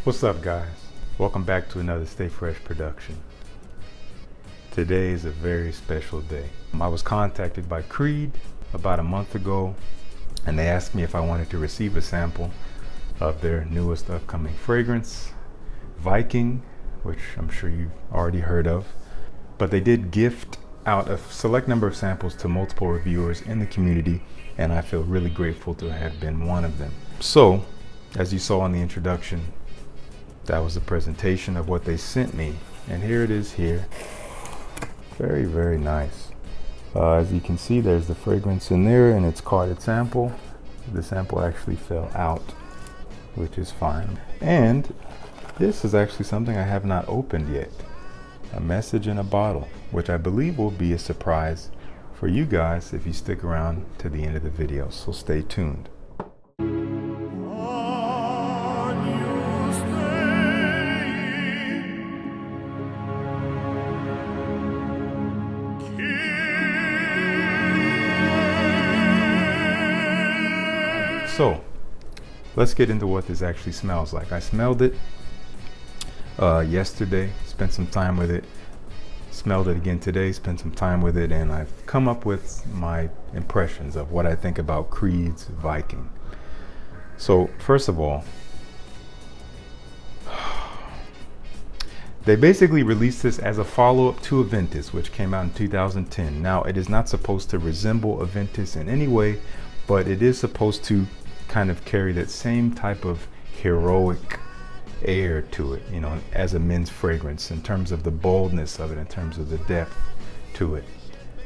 What's up, guys? Welcome back to another Stay Fresh production. Today is a very special day. I was contacted by Creed about a month ago, and they asked me if I wanted to receive a sample of their newest upcoming fragrance, Viking, which I'm sure you've already heard of. But they did gift out a select number of samples to multiple reviewers in the community, and I feel really grateful to have been one of them. So, as you saw in the introduction, that was the presentation of what they sent me, and here it is here. Very, very nice. As you can see, there's the fragrance in there and its carded sample. The sample actually fell out, which is fine. And this is actually something I have not opened yet. A message in a bottle, which I believe will be a surprise for you guys if you stick around to the end of the video, so stay tuned. So let's get into what this actually smells like. I smelled it yesterday, spent some time with it, smelled it again today, spent some time with it, and I've come up with my impressions of what I think about Creed's Viking. So first of all, they basically released this as a follow-up to Aventus, which came out in 2010. Now, it is not supposed to resemble Aventus in any way, but it is supposed to kind of carry that same type of heroic air to it, you know, as a men's fragrance, in terms of the boldness of it, in terms of the depth to it.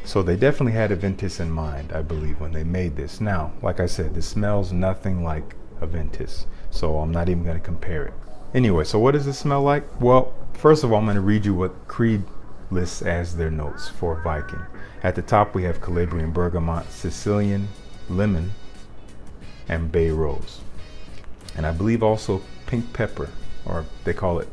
So they definitely had Aventus in mind, I believe, when they made this. Now, like I said, this smells nothing like Aventus, so I'm not even going to compare it. Anyway, so what does this smell like? Well, first of all, I'm going to read you what Creed lists as their notes for Viking. At the top, we have Calabrian bergamot, Sicilian lemon, and bay rose, and I believe also pink pepper, or they call it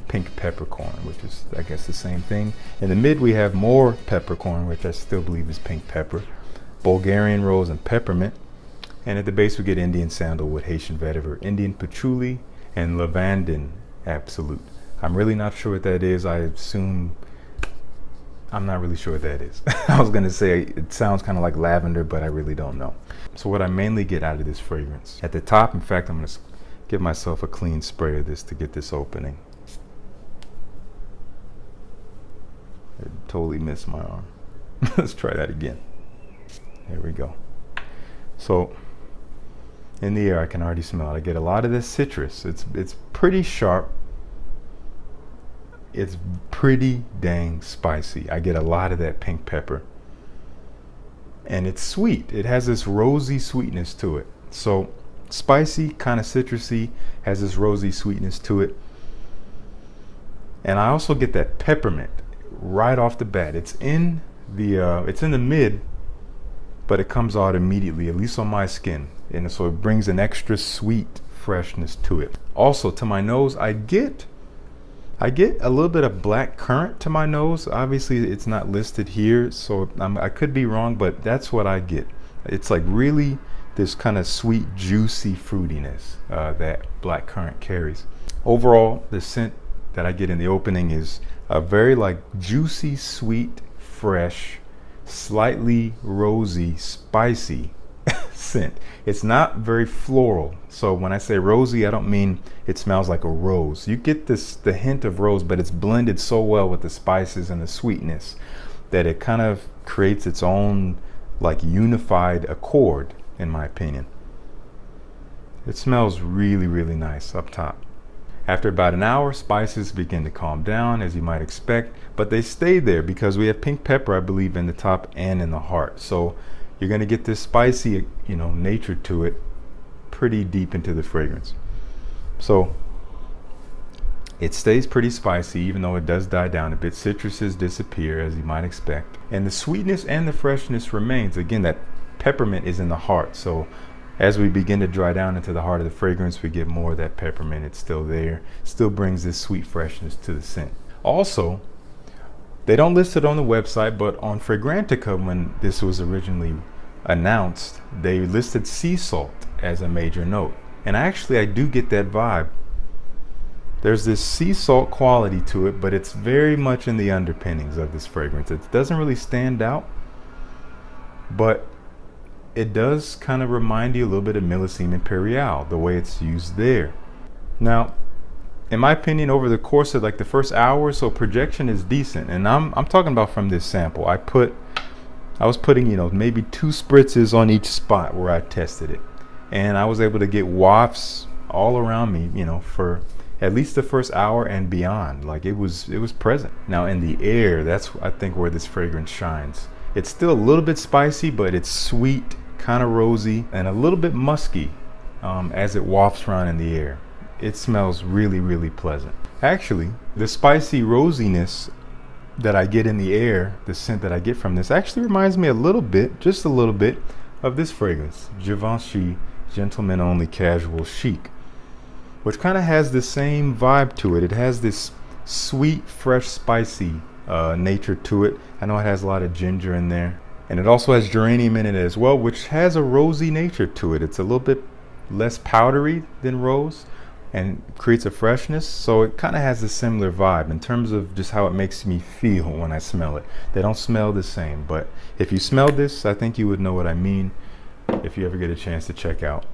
pink peppercorn, which is, I guess, the same thing. In the mid, we have more peppercorn, which I still believe is pink pepper, Bulgarian rose, and peppermint. And at the base, we get Indian sandalwood, Haitian vetiver, Indian patchouli, and lavandin absolute. I'm really not sure what that is. I'm not really sure what that is. I was gonna say it sounds kind of like lavender, but I really don't know. So what I mainly get out of this fragrance, at the top, in fact, I'm gonna give myself a clean spray of this to get this opening. I totally missed my arm. Let's try that again. There we go. So in the air, I can already smell it. I get a lot of this citrus. It's pretty sharp. It's pretty dang spicy. I get a lot of that pink pepper. And it's sweet. It has this rosy sweetness to it. So spicy, kind of citrusy, has this rosy sweetness to it. And I also get that peppermint right off the bat. It's in the mid, but it comes out immediately, at least on my skin. And so it brings an extra sweet freshness to it. Also, to my nose, I get a little bit of black currant to my nose. Obviously, it's not listed here, so I could be wrong, but that's what I get. It's like really this kind of sweet, juicy fruitiness that black currant carries. Overall, the scent that I get in the opening is a very like juicy, sweet, fresh, slightly rosy, spicy scent. It's not very floral. So when I say rosy, I don't mean it smells like a rose. You get the hint of rose, but it's blended so well with the spices and the sweetness that it kind of creates its own like unified accord, in my opinion. It smells really, really nice up top. After about an hour, spices begin to calm down, as you might expect, but they stay there because we have pink pepper, I believe, in the top and in the heart. So you're going to get this spicy, nature to it pretty deep into the fragrance. So it stays pretty spicy, even though it does die down a bit. Citruses disappear, as you might expect, and the sweetness and the freshness remains. Again, that peppermint is in the heart, so as we begin to dry down into the heart of the fragrance, we get more of that peppermint. It's still there, still brings this sweet freshness to the scent. Also, they don't list it on the website, but on Fragrantica, when this was originally announced, they listed sea salt as a major note. And actually I do get that vibe. There's this sea salt quality to it, but it's very much in the underpinnings of this fragrance. It doesn't really stand out, but it does kind of remind you a little bit of Millésime Impériale, the way it's used there. Now, in my opinion, over the course of like the first hour or so, projection is decent. And I'm talking about from this sample. I was putting, you know, maybe 2 spritzes on each spot where I tested it. And I was able to get wafts all around me, you know, for at least the first hour and beyond. Like it was present. Now in the air, that's I think where this fragrance shines. It's still a little bit spicy, but it's sweet, kind of rosy, and a little bit musky as it wafts around in the air. It smells really, really pleasant. Actually, the spicy rosiness that I get in the air, the scent that I get from this, actually reminds me a little bit, just a little bit, of this fragrance, Givenchy Gentleman Only Casual Chic, which kind of has the same vibe to it. It has this sweet, fresh, spicy nature to it. I know it has a lot of ginger in there, and it also has geranium in it as well, which has a rosy nature to it. It's a little bit less powdery than rose and creates a freshness, so it kind of has a similar vibe in terms of just how it makes me feel when I smell it. They don't smell the same, but if you smell this, I think you would know what I mean if you ever get a chance to check out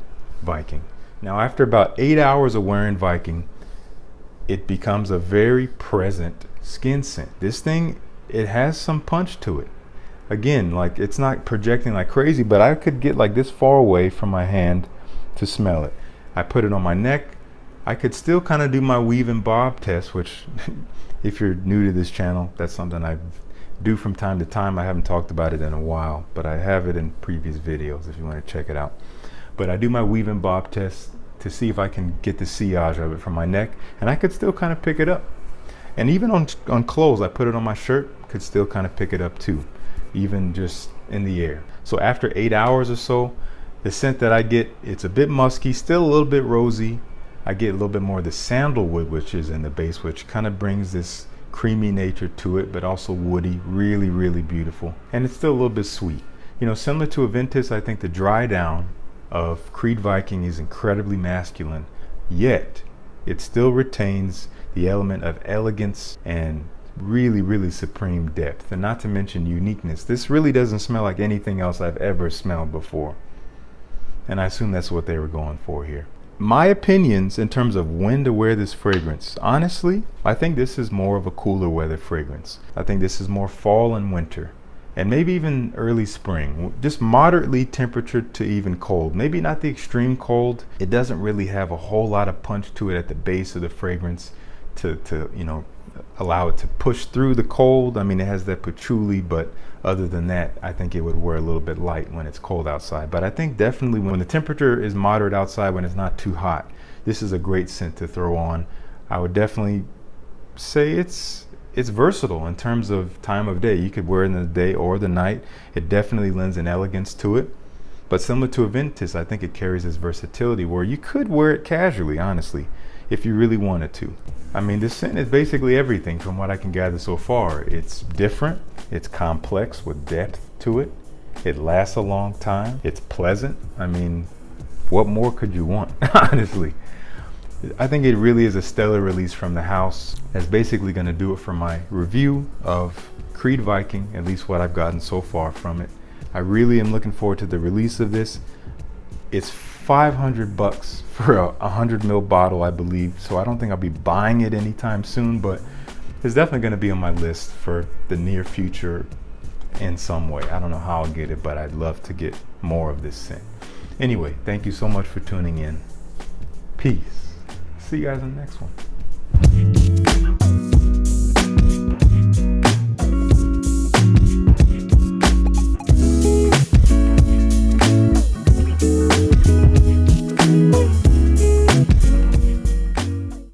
Viking. Now, after about 8 hours of wearing Viking, it becomes a very present skin scent. This thing, it has some punch to it. Again, like it's not projecting like crazy, but I could get like this far away from my hand to smell it. I put it on my neck. I could still kind of do my weave and bob test, which if you're new to this channel, that's something I do from time to time. I haven't talked about it in a while, but I have it in previous videos if you want to check it out. But I do my weave and bob test to see if I can get the sillage of it from my neck, and I could still kind of pick it up. And even on clothes, I put it on my shirt, could still kind of pick it up too, even just in the air. So after 8 hours or so, the scent that I get, it's a bit musky, still a little bit rosy. I get a little bit more of the sandalwood, which is in the base, which kind of brings this creamy nature to it, but also woody, really, really beautiful. And it's still a little bit sweet. You know, similar to Aventus, I think the dry down of Creed Viking is incredibly masculine, yet it still retains the element of elegance and really, really supreme depth, and not to mention uniqueness. This really doesn't smell like anything else I've ever smelled before, and I assume that's what they were going for here. My opinions in terms of when to wear this fragrance, honestly, I think this is more of a cooler weather fragrance. I think this is more fall and winter, and maybe even early spring, just moderately temperature to even cold. Maybe not the extreme cold. It doesn't really have a whole lot of punch to it at the base of the fragrance to you know, allow it to push through the cold. I mean, it has that patchouli, but other than that, I think it would wear a little bit light when it's cold outside. But I think definitely when the temperature is moderate outside, when it's not too hot, this is a great scent to throw on. I would definitely say it's versatile in terms of time of day. You could wear it in the day or the night. It definitely lends an elegance to it. But similar to Aventus, I think it carries this versatility where you could wear it casually, honestly, if you really wanted to. I mean, this scent is basically everything from what I can gather so far. It's different, it's complex with depth to it, it lasts a long time, it's pleasant. I mean, what more could you want, honestly? I think it really is a stellar release from the house. That's basically going to do it for my review of Creed Viking, at least what I've gotten so far from it. I really am looking forward to the release of this. It's $500 for a 100 ml bottle, I believe, so I don't think I'll be buying it anytime soon, but it's definitely going to be on my list for the near future in some way. I don't know how I'll get it, but I'd love to get more of this scent. Anyway, thank you so much for tuning in. Peace. See you guys in the next one.